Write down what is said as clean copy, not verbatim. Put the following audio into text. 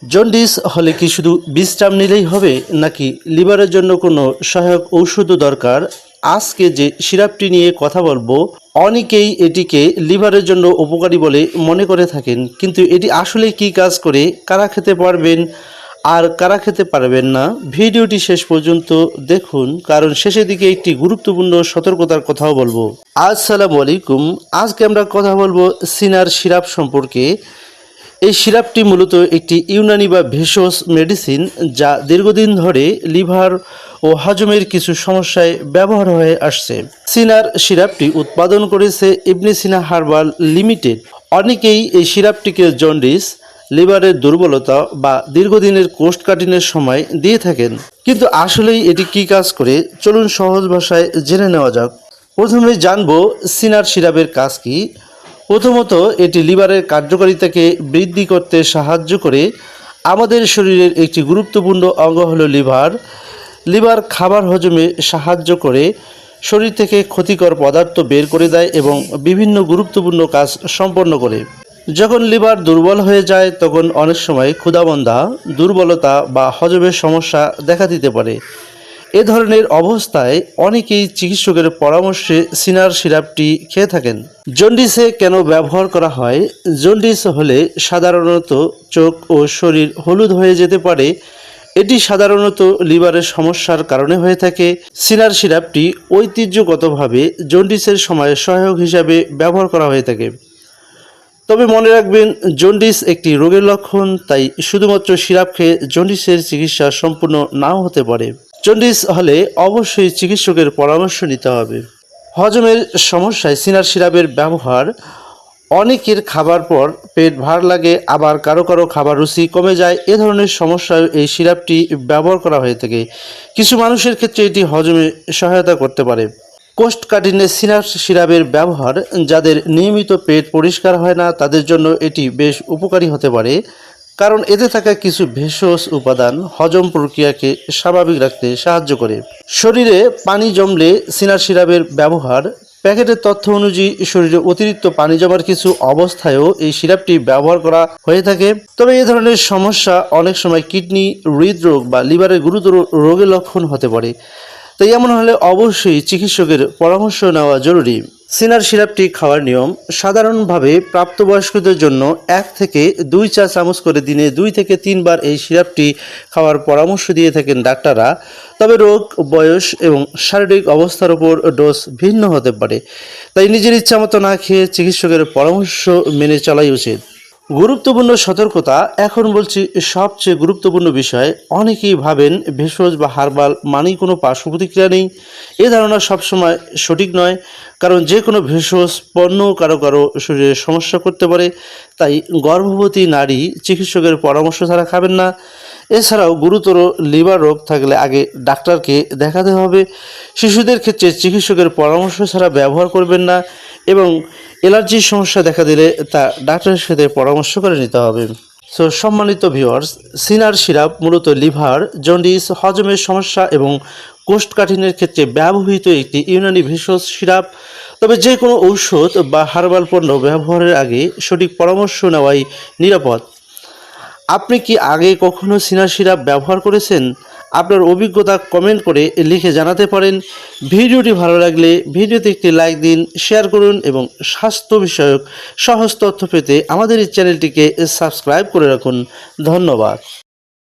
Jaundice হলে কি শুধু বিশ্রাম নিলেই হবে নাকি লিভারের জন্য কোনো সহায়ক ঔষধও দরকার? আজকে যে সিরাপটি নিয়ে কথা বলবো, অনেকেই এটিকে লিভারের জন্য উপকারী বলে মনে করে থাকেন, কিন্তু এটি আসলে কি কাজ করে, কারা খেতে পারবেন আর কারা খেতে পারবেন না, ভিডিওটি শেষ পর্যন্ত দেখুন, কারণ শেষের দিকে একটি গুরুত্বপূর্ণ সতর্কতার কথাও বলবো। আসসালামু আলাইকুম। আজকে আমরা কথা বলবো সিনার সিরাপ সম্পর্কে। এই সিরাপটি মূলত একটি ইউনানি বা ভেষজ মেডিসিন, যা দীর্ঘদিন ধরে লিভার ও হজমের কিছু সমস্যায় ব্যবহার হয়ে আসছে। সিনার সিরাপটি উৎপাদন করেছে ইবনে সিনা হার্বাল লিমিটেড। অনেকেই এই সিরাপটিকে জন্ডিস, লিভারের দুর্বলতা বা দীর্ঘদিনের কোষ্ঠকাঠিন্যের সময় দিয়ে থাকেন, কিন্তু আসলেই এটি কী কাজ করে, চলুন সহজ ভাষায় জেনে নেওয়া যাক। প্রথমে জানবো সিনার সিরাপের কাজ কী। প্রথমত, এটি লিভারের কার্যকারিতাকে বৃদ্ধি করতে সাহায্য করে। আমাদের শরীরের একটি গুরুত্বপূর্ণ অঙ্গ হলো লিভার। লিভার খাবার হজমে সাহায্য করে, শরীর থেকে ক্ষতিকর পদার্থ বের করে দেয় এবং বিভিন্ন গুরুত্বপূর্ণ কাজ সম্পন্ন করে। যখন লিভার দুর্বল হয়ে যায় তখন অনেক সময় ক্ষুধামন্দা, দুর্বলতা বা হজমের সমস্যা দেখা দিতে পারে। এ ধরনের অবস্থায় অনেকেই চিকিৎসকের পরামর্শে সিনার সিরাপটি খেয়ে থাকেন। জন্ডিসে কেন ব্যবহার করা হয়? জন্ডিস হলে সাধারণত চোখ ও শরীর হলুদ হয়ে যেতে পারে। এটি সাধারণত লিভারের সমস্যার কারণে হয়ে থাকে। সিনার সিরাপটি ঐতিহ্যগতভাবে জন্ডিসের সময় সহায়ক হিসাবে ব্যবহার করা হয়ে থাকে। তবে মনে রাখবেন, জন্ডিস একটি রোগের লক্ষণ, তাই শুধুমাত্র সিরাপ খেয়ে জন্ডিসের চিকিৎসা সম্পূর্ণ নাও হতে পারে। জন্ডিস হলে অবশ্যই চিকিৎসকের পরামর্শ নিতে হবে। হজমের সমস্যায় সিনার সিরাপের ব্যবহার। অনেকের খাবার পর পেট ভার লাগে, আবার কারো কারো খাবার রুচি কমে যায়। এ ধরনের সমস্যায় এই সিরাপটি ব্যবহার করা হয়ে থাকে। কিছু মানুষের ক্ষেত্রে এটি হজমে সহায়তা করতে পারে। কোষ্ঠকাঠিন্যে সিনার সিরাপের ব্যবহার। যাদের নিয়মিত পেট পরিষ্কার হয় না তাদের জন্য এটি বেশ উপকারী হতে পারে, কারণ এতে থাকা কিছু ভেষজ উপাদান হজম প্রক্রিয়াকে স্বাভাবিক রাখতে সাহায্য করে। শরীরে পানি জমলে সিনার সিরাপের ব্যবহার। প্যাকেটের তথ্য অনুযায়ী শরীরে অতিরিক্ত পানি জমার কিছু অবস্থায়ও এই সিরাপটি ব্যবহার করা হয়ে থাকে। তবে এ ধরনের সমস্যা অনেক সময় কিডনি, হৃদরোগ বা লিভারের গুরুতর রোগের লক্ষণ হতে পারে। তাই এমন হলে অবশ্যই চিকিৎসকের পরামর্শ নেওয়া জরুরি। সিনার সিরাপটি খাওয়ার নিয়ম। সাধারণভাবে প্রাপ্তবয়স্কদের জন্য 1 থেকে 2 চা চামচ করে দিনে 2 থেকে 3 বার এই সিরাপটি খাওয়ার পরামর্শ দিয়ে থাকেন ডাক্তাররা। তবে রোগ, বয়স এবং শারীরিক অবস্থার উপর ডোজ ভিন্ন হতে পারে, তাই নিজের ইচ্ছা মতো না খেয়ে চিকিৎসকের পরামর্শ মেনে চলাই উচিত। গুরুত্বপূর্ণ সতর্কতা। এখন বলছি সবচেয়ে গুরুত্বপূর্ণ বিষয়। অনেকেই ভাবেন ভেষজ বা হার্বাল মানেই কোনো পার্শ্ব প্রতিক্রিয়া নেই। এ ধারণা সবসময় সঠিক নয়, কারণ যে কোনো ভেষজ পণ্য কারো কারো শরীরে সমস্যা করতে পারে। তাই গর্ভবতী নারী চিকিৎসকের পরামর্শ ছাড়া খাবেন না। এছাড়াও গুরুতর লিভার রোগ থাকলে আগে ডাক্তারকে দেখাতে হবে। শিশুদের ক্ষেত্রে চিকিৎসকের পরামর্শ ছাড়া ব্যবহার করবেন না, এবং অ্যালার্জির সমস্যা দেখা দিলে তা ডাক্তারের সাথে পরামর্শ করে নিতে হবে। সো সম্মানিত ভিউয়ার্স, সিনার সিরাপ মূলত লিভার, জন্ডিস, হজমের সমস্যা এবং কোষ্ঠকাঠিন্যের ক্ষেত্রে ব্যবহৃত একটি ইউনানি ভেষজ সিরাপ। তবে যে কোনো ঔষধ বা হার্বাল পণ্য ব্যবহারের আগে সঠিক পরামর্শ নেওয়াই নিরাপদ। আপনি কি আগে কখনো সিনার সিরাপ ব্যবহার করেছেন? আপনার অভিজ্ঞতা কমেন্ট করে লিখে জানাতে পারেন। ভিডিওটি ভালো লাগলে ভিডিওতে একটি লাইক দিন, শেয়ার করুন এবং স্বাস্থ্য বিষয়ক সহজ তথ্য পেতে আমাদের এই চ্যানেলটিকে সাবস্ক্রাইব করে রাখুন। ধন্যবাদ।